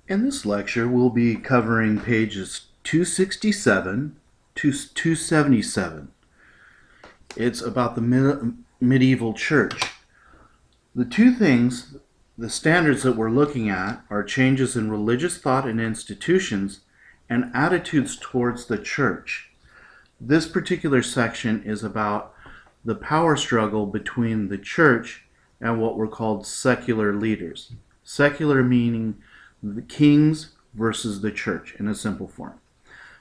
In this lecture, we'll be covering pages 267 to 277. It's about the medieval church. The two things, the standards that we're looking at, are changes in religious thought and institutions and attitudes towards the church. This particular section is about the power struggle between the church and what were called secular leaders. Secular meaning the kings versus the church in a simple form.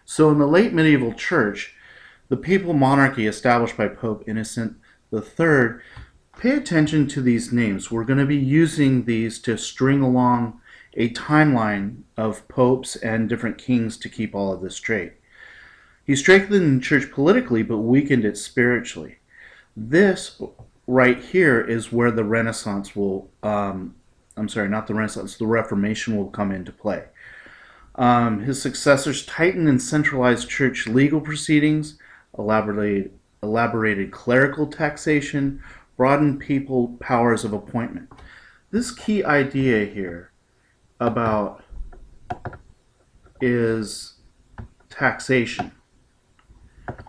So in the late medieval church, the papal monarchy established by Pope Innocent III, pay attention to these names. We're going to be using these to string along a timeline of popes and different kings to keep all of this straight. He strengthened the church politically but weakened it spiritually. This right here is where the Renaissance will, not the Renaissance, the Reformation will come into play. His successors tightened and centralized church legal proceedings, elaborated clerical taxation, broadened papal powers of appointment. This key idea here about is taxation.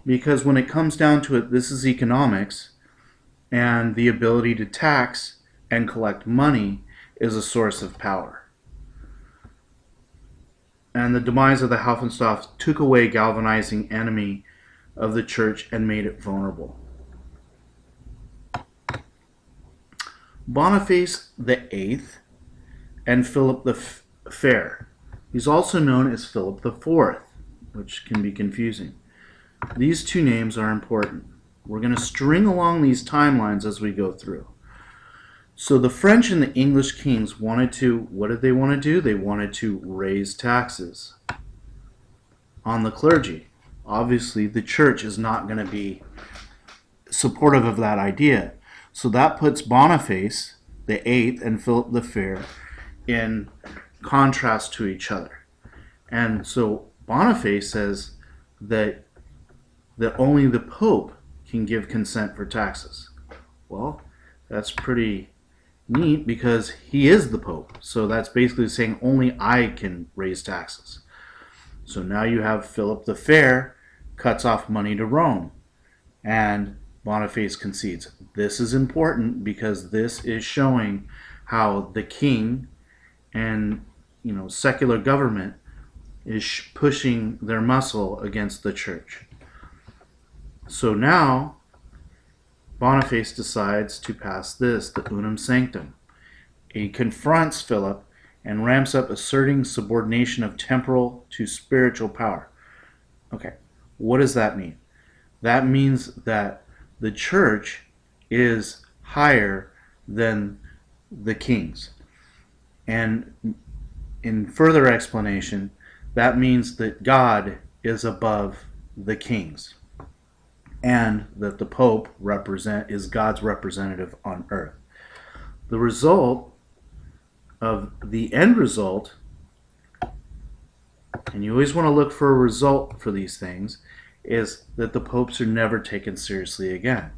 Because when it comes down to it, this is economics, and the ability to tax and collect money is a source of power. And the demise of the Hohenstaufen took away galvanizing enemy of the church and made it vulnerable. Boniface VIII and Philip the Fair. He's also known as Philip the Fourth, which can be confusing. These two names are important. We're going to string along these timelines as we go through. So the French and the English kings wanted to, what did they want to do? They wanted to raise taxes on the clergy. Obviously, the church is not going to be supportive of that idea. So that puts Boniface VIII and Philip the Fair in contrast to each other. And so Boniface says that only the Pope can give consent for taxes. Well, that's pretty neat because he is the Pope. So that's basically saying only I can raise taxes. So now you have Philip the Fair cuts off money to Rome, and Boniface concedes. This is important because this is showing how the king and secular government is pushing their muscle against the church. So now Boniface decides to pass this, the Unum Sanctum. He confronts Philip and ramps up asserting subordination of temporal to spiritual power. Okay, what does that mean? That means that the church is higher than the kings. And in further explanation, that means that God is above the kings, and that the Pope is God's representative on earth. The end result, and you always want to look for a result for these things, is that the popes are never taken seriously again.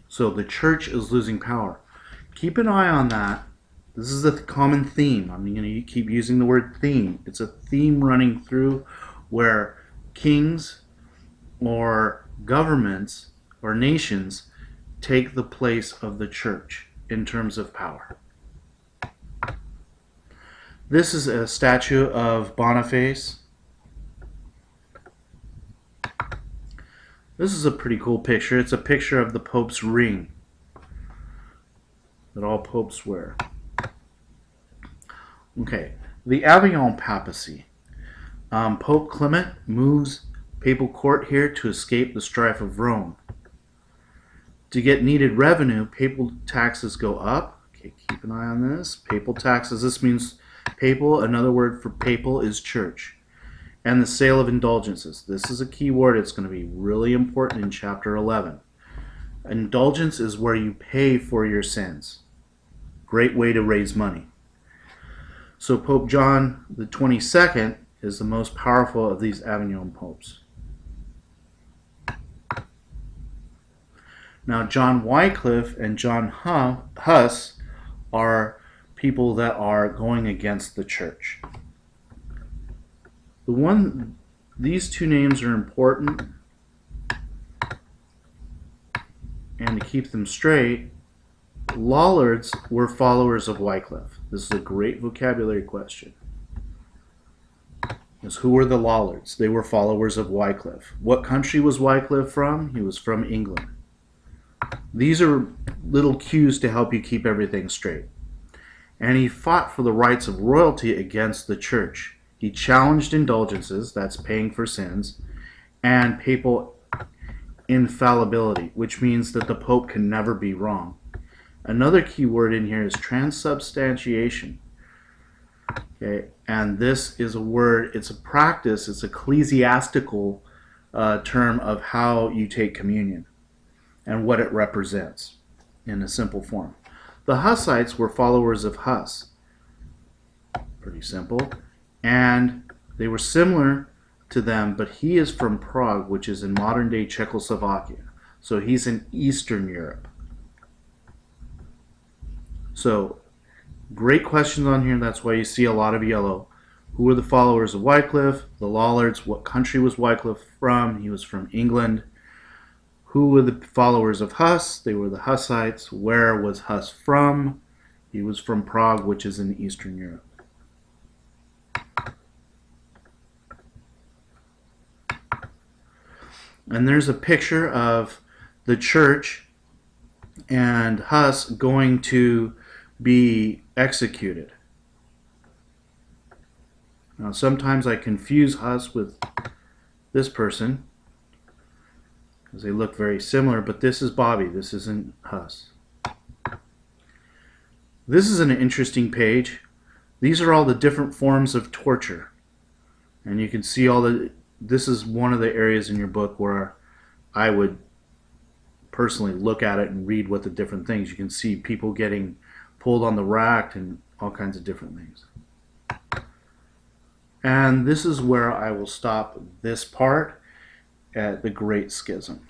So the church is losing power. Keep an eye on that. This is a common theme. I'm going to keep using the word theme. It's a theme running through where kings or governments or nations take the place of the church in terms of power. This is a statue of Boniface. This is a pretty cool picture. It's a picture of the Pope's ring that all popes wear. Okay, the Avignon papacy. Pope Clement moves papal court here to escape the strife of Rome. To get needed revenue, papal taxes go up. Okay, keep an eye on this. Papal taxes, this means papal, another word for papal is church. And the sale of indulgences. This is a key word. It's going to be really important in chapter 11. Indulgence is where you pay for your sins. Great way to raise money. So Pope John the 22nd is the most powerful of these Avignon popes. Now John Wycliffe and John Huss are people that are going against the church. These two names are important, and to keep them straight, Lollards were followers of Wycliffe. This is a great vocabulary question. Who were the Lollards? They were followers of Wycliffe. What country was Wycliffe from? He was from England. These are little cues to help you keep everything straight. And he fought for the rights of royalty against the church. He challenged indulgences, that's paying for sins, and papal infallibility, which means that the Pope can never be wrong. Another key word in here is transubstantiation. Okay, and this is a word, it's a practice, it's ecclesiastical term of how you take communion and what it represents in a simple form. The Hussites were followers of Huss. Pretty simple. And they were similar to them, but he is from Prague, which is in modern-day Czechoslovakia. So he's in Eastern Europe. So, great questions on here. That's why you see a lot of yellow. Who were the followers of Wycliffe? The Lollards. What country was Wycliffe from? He was from England. Who were the followers of Huss? They were the Hussites. Where was Huss from? He was from Prague, which is in Eastern Europe. And there's a picture of the church and Huss going to be executed. Now, sometimes I confuse Huss with this person because they look very similar, but this is Bobby. This isn't Huss. This is an interesting page. These are all the different forms of torture. And you can see all the... This is one of the areas in your book where I would personally look at it and read what the different things. You can see people getting pulled on the rack and all kinds of different things. And this is where I will stop this part at the Great Schism.